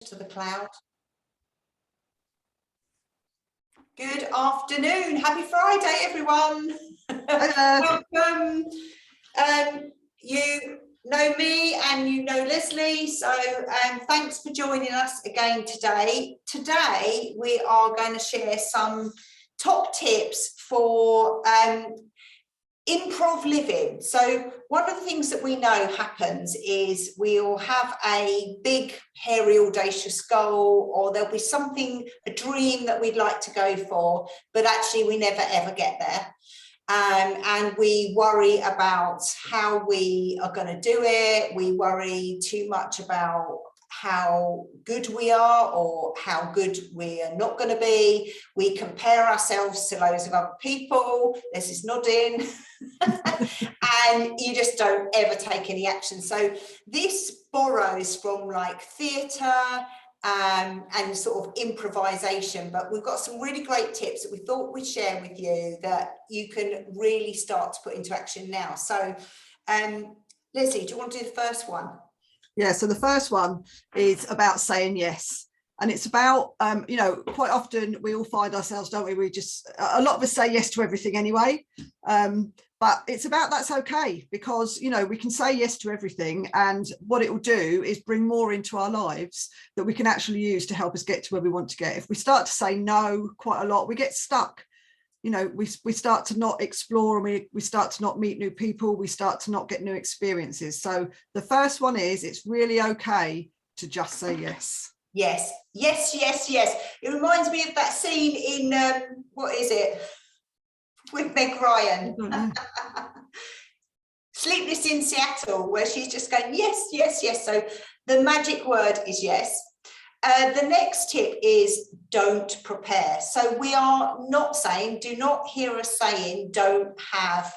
to the cloud. Good afternoon. Happy Friday, everyone. Welcome. You know me and you know Leslie, so thanks for joining us again today. Today we are going to share some top tips for improv living. So one of the things that we know happens is we'll have a big, hairy, audacious goal, or there'll be something, a dream that we'd like to go for, but actually we never ever get there. And we worry about how we are going to do it. We worry too much about how good we are or how good we are not going to be. We compare ourselves to loads of other people. This is nodding. And you just don't ever take any action. So this borrows from like theatre and sort of improvisation, but we've got some really great tips that we thought we'd share with you that you can really start to put into action now. So Leslie, do you want to do the first one? Yeah, so the first one is about saying yes. And it's about, you know, quite often we all find ourselves, don't we? We just, a lot of us say yes to everything anyway. But it's about that's okay, because, you know, we can say yes to everything. And what it will do is bring more into our lives that we can actually use to help us get to where we want to get. If we start to say no quite a lot, we get stuck. You know, we start to not explore, and we start to not meet new people. We start to not get new experiences. So the first one is it's really okay to just say yes. Yes, yes, yes, yes. It reminds me of that scene in, what is it? With Meg Ryan. Sleepless in Seattle, where she's just going, yes, yes, yes. So the magic word is yes. The next tip is don't prepare. So we are not saying, do not hear us saying, don't have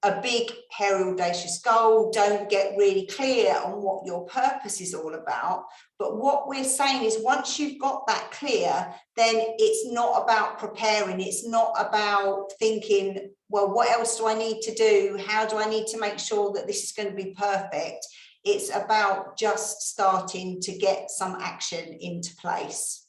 a big, hairy, audacious goal. Don't get really clear on what your purpose is all about. But what we're saying is once you've got that clear, then it's not about preparing. It's not about thinking, well, what else do I need to do? How do I need to make sure that this is going to be perfect? It's about just starting to get some action into place.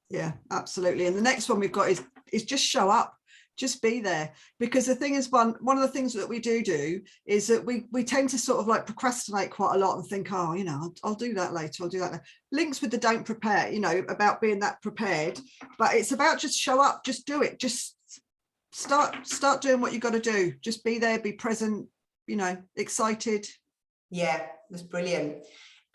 Yeah, absolutely. And the next one we've got is just show up. Just be there, because the thing is, one of the things that we do is that we tend to sort of like procrastinate quite a lot and think, oh, you know, I'll do that later, I'll do that later. Links with the don't prepare, you know, about being that prepared, but it's about just show up, just do it, just start doing what you got to do. Just be there, be present, you know, excited. Yeah, that's brilliant.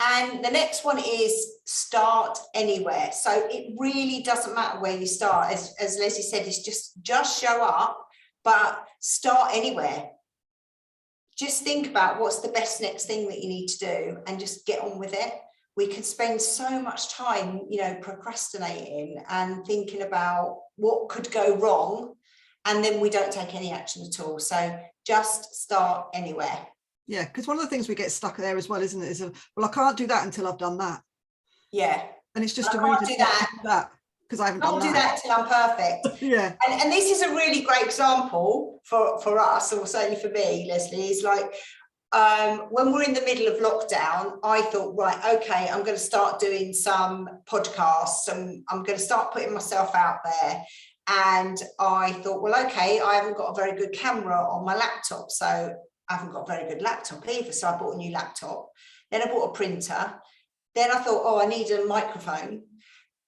And the next one is start anywhere. So it really doesn't matter where you start. As Leslie said, it's just show up, but start anywhere. Just think about what's the best next thing that you need to do and just get on with it. We can spend so much time, you know, procrastinating and thinking about what could go wrong, and then we don't take any action at all. So just start anywhere. Yeah, because one of the things we get stuck there as well, isn't it? Is well, I can't do that until I've done that. Yeah. And it's just I can't do that because I haven't done that. I'll do that until I'm perfect. Yeah. And this is a really great example for us, or certainly for me, Leslie, is like when we're in the middle of lockdown, I thought, right, okay, I'm going to start doing some podcasts and I'm going to start putting myself out there. And I thought, well, okay, I haven't got a very good camera on my laptop, so I haven't got a very good laptop either, so I bought a new laptop. Then I bought a printer. Then I thought, oh, I need a microphone.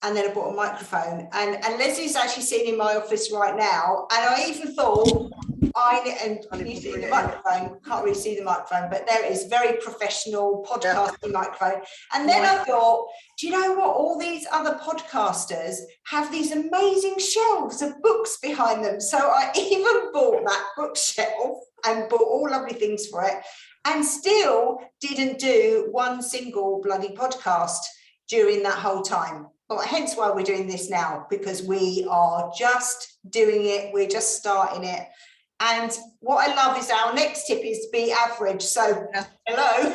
And then I bought a microphone. And Leslie's actually sitting in my office right now. And I even thought, can you see the microphone? Can't really see the microphone, but there it is, very professional podcasting microphone. And then I thought, do you know what? All these other podcasters have these amazing shelves of books behind them. So I even bought that bookshelf and bought all lovely things for it, and still didn't do one single bloody podcast during that whole time. Well, hence why we're doing this now, because we are just doing it, we're just starting it. And what I love is our next tip is to be average. So hello.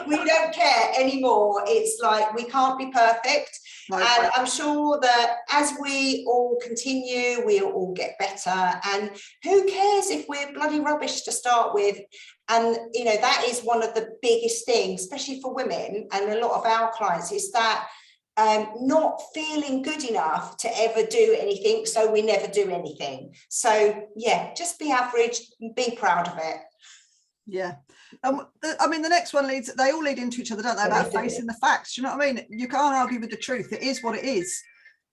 We don't care anymore. It's like we can't be perfect. No. And I'm sure that as we all continue, we'll all get better. And who cares if we're bloody rubbish to start with? And, that is one of the biggest things, especially for women and a lot of our clients, is that not feeling good enough to ever do anything, so we never do anything. So yeah, just be average and be proud of it. Yeah. I mean, the next one they all lead into each other, don't they? About facing the facts. Do you know what I mean? You can't argue with the truth. It is what it is.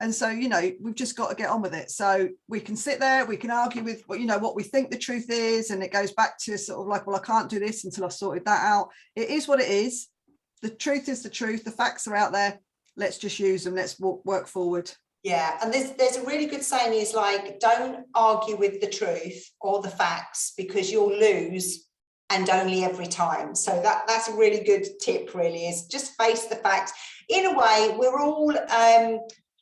And so, we've just got to get on with it. So we can sit there, we can argue with what we think the truth is. And it goes back to sort of like, well, I can't do this until I've sorted that out. It is what it is. The truth is the truth. The facts are out there. Let's just use them. Let's work forward. Yeah, and there's a really good saying is like, don't argue with the truth or the facts, because you'll lose, and only every time. So that's a really good tip, really, is just face the facts. In a way, we're all,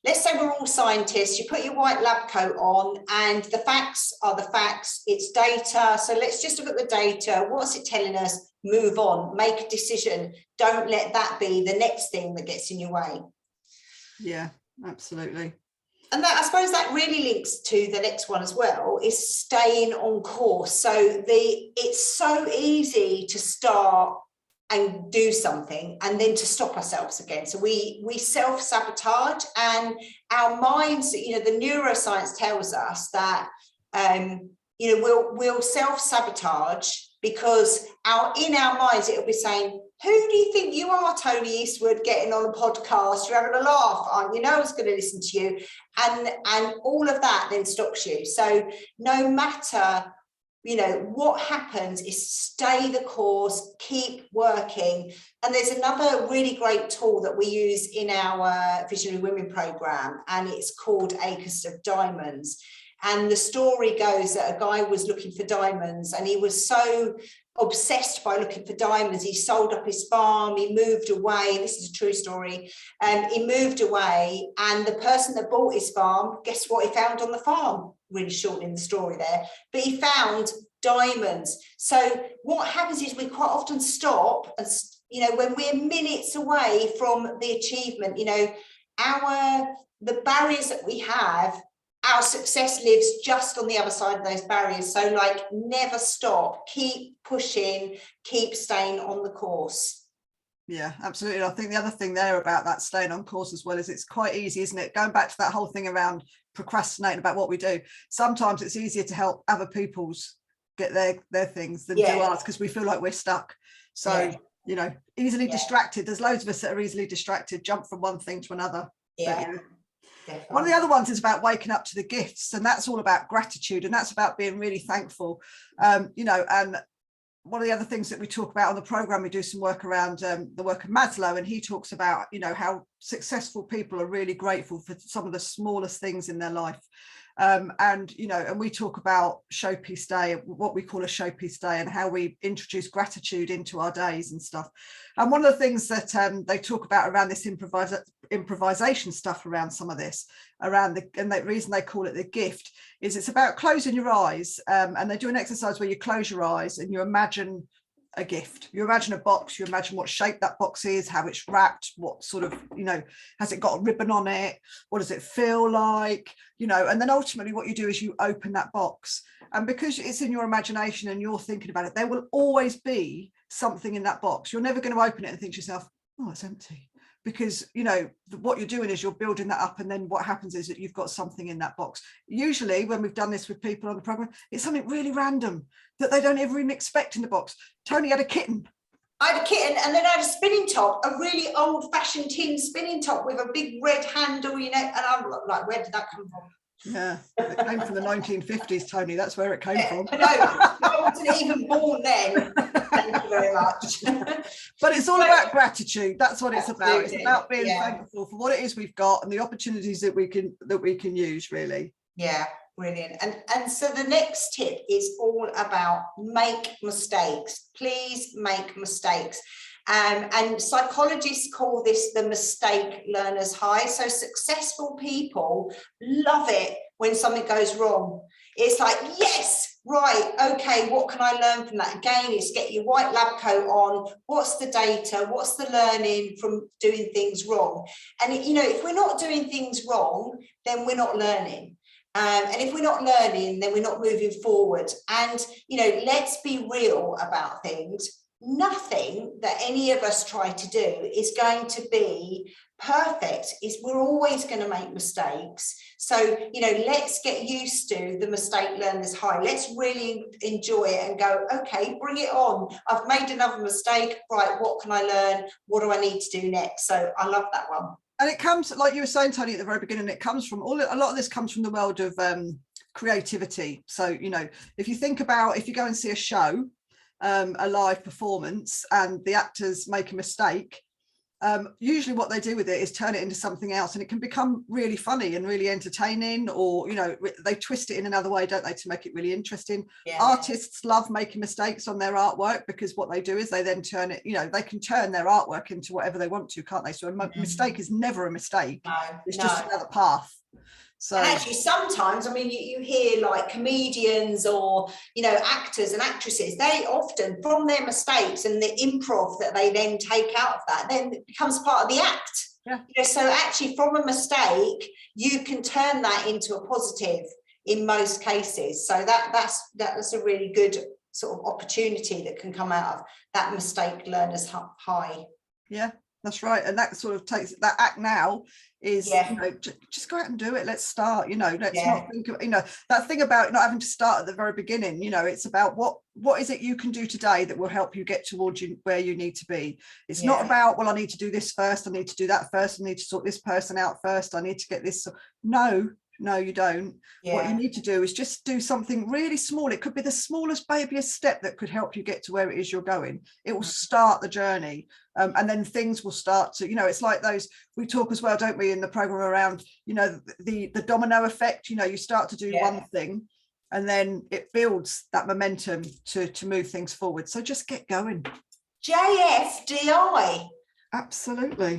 let's say we're all scientists. You put your white lab coat on and the facts are the facts. It's data. So let's just look at the data. What's it telling us? Move on, make a decision. Don't let that be the next thing that gets in your way. Yeah, absolutely. And that, I suppose that really links to the next one as well, is staying on course. So it's so easy to start and do something and then to stop ourselves again. So we self-sabotage, and our minds, the neuroscience tells us that, we'll self-sabotage because in our minds, it'll be saying, who do you think you are, Toni Eastwood, getting on a podcast? You're having a laugh, aren't you? No one's going to listen to you. And all of that then stops you. So no matter, what happens, is stay the course, keep working. And there's another really great tool that we use in our Visionary Women program, and it's called Acres of Diamonds. And the story goes that a guy was looking for diamonds, and he was so obsessed by looking for diamonds, he sold up his farm, he moved away. This is a true story. He moved away, and the person that bought his farm, guess what he found on the farm? Really shortening the story there, but he found diamonds. So what happens is we quite often stop, and when we're minutes away from the achievement, the barriers that we have, our success lives just on the other side of those barriers. So never stop, keep pushing, keep staying on the course. Yeah, absolutely. I think the other thing there about that staying on course as well is it's quite easy, isn't it? Going back to that whole thing around procrastinating about what we do. Sometimes it's easier to help other people's get their things than do ours, because we feel like we're stuck. So, easily distracted. There's loads of us that are easily distracted, jump from one thing to another. Yeah. Definitely. One of the other ones is about waking up to the gifts, and that's all about gratitude, and that's about being really thankful. And one of the other things that we talk about on the program, we do some work around the work of Maslow, and he talks about how successful people are really grateful for some of the smallest things in their life. And we talk about showpiece day, what we call a showpiece day, and how we introduce gratitude into our days and stuff. And one of the things that they talk about around this improvisation stuff around some of this, and the reason they call it the gift is it's about closing your eyes, and they do an exercise where you close your eyes and you imagine a gift. You imagine a box, you imagine what shape that box is, how it's wrapped, what sort of, has it got a ribbon on it, what does it feel like, and then ultimately what you do is you open that box. And because it's in your imagination and you're thinking about it, there will always be something in that box. You're never going to open it and think to yourself, oh, it's empty. Because what you're doing is you're building that up, and then what happens is that you've got something in that box. Usually when we've done this with people on the program, it's something really random that they don't ever even expect in the box. Toni had a kitten. I had a kitten, and then I had a spinning top, a really old-fashioned tin spinning top with a big red handle, and I'm like, where did that come from? Yeah, it came from the 1950s, Toni. That's where it came from. No, I wasn't even born then. Thank you very much. But it's all about gratitude. That's what it's about. It's about being thankful for what it is we've got and the opportunities that we can use, really. Yeah, brilliant. And so the next tip is all about make mistakes. Please make mistakes. And psychologists call this the mistake learner's high. So successful people love it when something goes wrong. It's like, yes, right, okay, what can I learn from that? Again, it's get your white lab coat on. What's the data? What's the learning from doing things wrong? And, if we're not doing things wrong, then we're not learning. And if we're not learning, then we're not moving forward. And, you know, let's be real about things. Nothing that any of us try to do is going to be perfect. We're always going to make mistakes. So, you know, let's get used to the mistake learners high. Let's really enjoy it and go, okay, bring it on. I've made another mistake. Right, what can I learn? What do I need to do next? So I love that one. And it comes, like you were saying, Toni, at the very beginning, it comes from a lot of this comes from the world of creativity. So, you know, if you think about, if you go and see a show, a live performance, and the actors make a mistake, usually what they do with it is turn it into something else, and it can become really funny and really entertaining, or, you know, they twist it in another way, don't they, to make it really interesting. Yeah. Artists love making mistakes on their artwork, because what they do is they then turn it, you know, they can turn their artwork into whatever they want to, can't they? So a mistake is never a mistake. It's just another path. So, and actually, sometimes, I mean, you hear like comedians or, you know, actors and actresses, they often, from their mistakes and the improv that they then take out of that, then it becomes part of the act. Yeah. You know, so actually, from a mistake, you can turn that into a positive in most cases. So that's a really good sort of opportunity that can come out of that mistake learners high. Yeah, that's right. And that sort of takes that act now is, you know, just go out and do it. Let's start, you know, let's not think of, you know, that thing about not having to start at the very beginning. You know, it's about what is it you can do today that will help you get towards where you need to be. It's not about, well, I need to do this first, I need to do that first, I need to sort this person out first, I need to get this. No, you don't. What you need to do is just do something really small. It could be the smallest, babyest step that could help you get to where it is you're going. It will start the journey. And then things will start to, you know, it's like those, we talk as well, don't we, in the program around, you know, the domino effect. You know, you start to do one thing and then it builds that momentum to move things forward. So just get going. JFDI. Absolutely.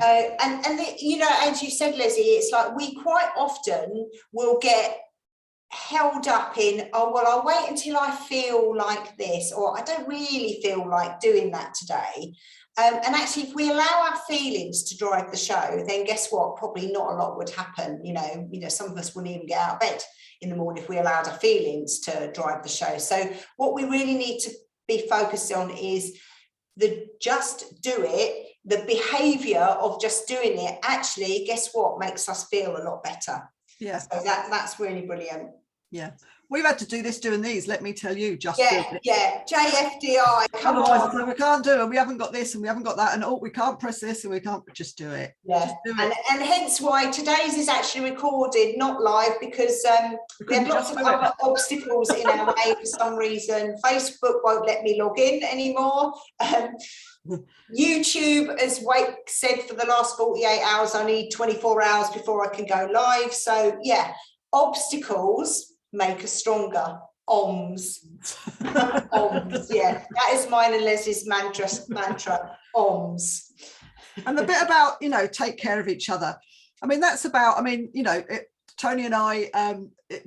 You know, as you said, Leslie, it's like we quite often will get held up in, oh, well, I'll wait until I feel like this, or I don't really feel like doing that today. And actually, if we allow our feelings to drive the show, then guess what? Probably not a lot would happen. You know, some of us wouldn't even get out of bed in the morning if we allowed our feelings to drive the show. So what we really need to be focused on is the just do it. The behavior of just doing it, actually, guess what, makes us feel a lot better. Yeah. So that's really brilliant. Yeah. We've had to do this doing these, let me tell you, just JFDI. Otherwise, we can't do it. We haven't got this and we haven't got that, and we can't press this and we can't just do it. Yeah. Just do it. And hence why today's is actually recorded, not live, because we have lots of other obstacles in our way for some reason. Facebook won't let me log in anymore. YouTube, as Wake said, for the last 48 hours, I need 24 hours before I can go live. So yeah, obstacles make us stronger. OMS. OMS, yeah. That is mine and Leslie's mantra, OMS. And the bit about, you know, take care of each other. I mean, that's about, I mean, you know, Toni and I,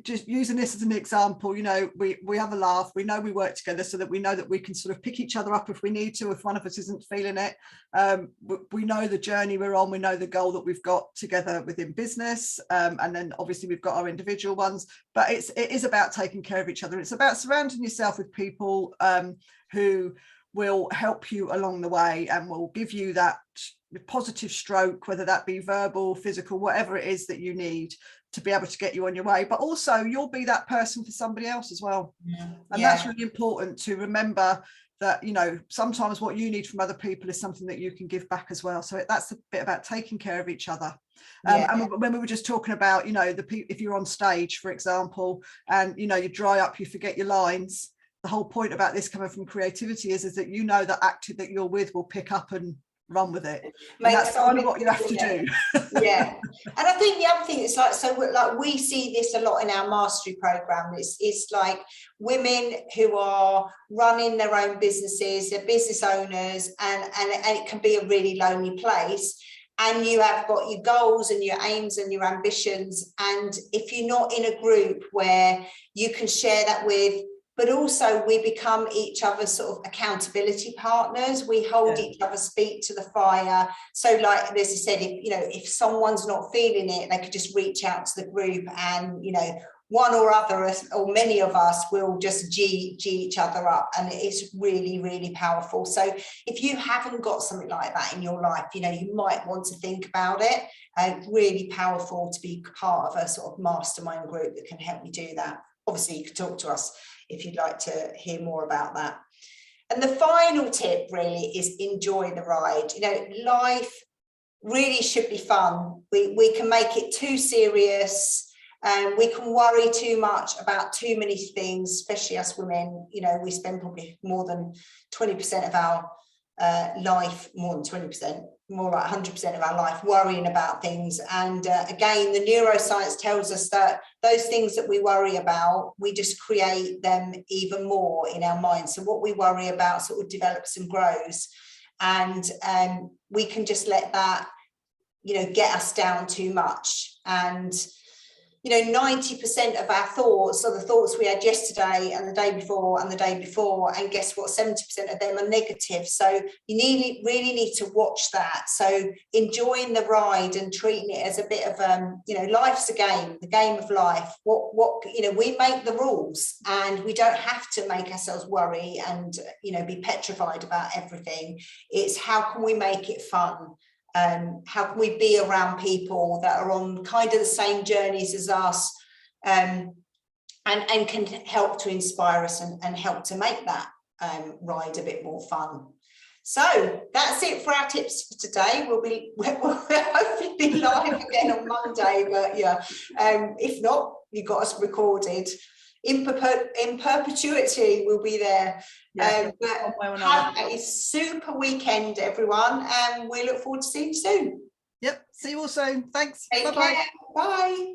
just using this as an example, you know, we have a laugh, we know we work together so that we know that we can sort of pick each other up if we need to, if one of us isn't feeling it. We know the journey we're on, we know the goal that we've got together within business, and then obviously we've got our individual ones, but it is about taking care of each other. It's about surrounding yourself with people who will help you along the way and will give you that positive stroke, whether that be verbal, physical, whatever it is that you need to be able to get you on your way. But also you'll be that person for somebody else as well. And that's really important to remember, that, you know, sometimes what you need from other people is something that you can give back as well. So that's a bit about taking care of each other. And when we were just talking about, you know, if you're on stage, for example, and, you know, you dry up, you forget your lines, the whole point about this coming from creativity is that, you know, the actor that you're with will pick up and run with it. And that's kind of what you have to do. Yeah. And I think the other thing is like we see this a lot in our mastery program. It's like women who are running their own businesses, they're business owners, and it can be a really lonely place. And you have got your goals and your aims and your ambitions. And if you're not in a group where you can share that with, but also we become each other's sort of accountability partners. We hold each other's feet to the fire. So like as I said, if someone's not feeling it, they could just reach out to the group and, you know, one or other, or many of us, will just G each other up, and it is really, really powerful. So if you haven't got something like that in your life, you know, you might want to think about it. Really powerful to be part of a sort of mastermind group that can help you do that. Obviously, you can talk to us if you'd like to hear more about that. And the final tip really is enjoy the ride. You know, life really should be fun. We can make it too serious. We can worry too much about too many things, especially us women. You know, we spend probably more than 20% of our life, more than 20%, more like 100% of our life worrying about things. And again, the neuroscience tells us that those things that we worry about, we just create them even more in our minds. So what we worry about sort of develops and grows, and we can just let that, you know, get us down too much. And you know, 90% of our thoughts are the thoughts we had yesterday and the day before and the day before. And guess what? 70% of them are negative. So you really need to watch that. So enjoying the ride and treating it as a bit of, you know, life's a game, the game of life. What, you know, we make the rules, and we don't have to make ourselves worry and, you know, be petrified about everything. It's how can we make it fun? How can we be around people that are on kind of the same journeys as us, and can help to inspire us and help to make that ride a bit more fun. So that's it for our tips for today. We'll hopefully be live again on Monday, but yeah, if not, you got us recorded. In perpetuity, we'll be there. Yeah, but have a super weekend, everyone, and we look forward to seeing you soon. Yep, see you all soon. Thanks. Take Bye-bye. care. Bye.